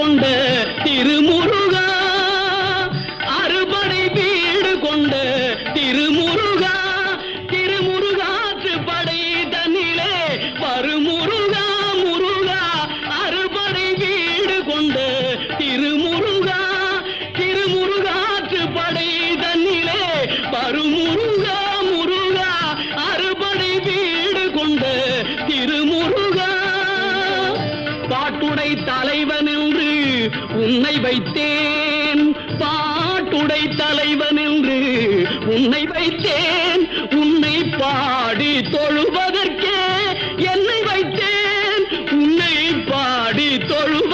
கொண்ட திருமுருகா, அறுபடை வீடு கொண்ட திருமுருகா, திருமுருகாற்று படை தன்னிலே வருமுருகா முருகா, அறுபடை வீடு கொண்ட திருமுருகா, திருமுருகாற்று படை தன்னிலே வருமுருகா முருகா, அறுபடை வீடு கொண்ட திருமுருகா. பாட்டுடை தலைவன் என்று உன்னை வைத்தேன், பாட்டுடை தலைவன் என்று உன்னை வைத்தேன், உன்னை பாடி தொழுவதற்கே என்னை வைத்தேன், உன்னை பாடி தொழுவ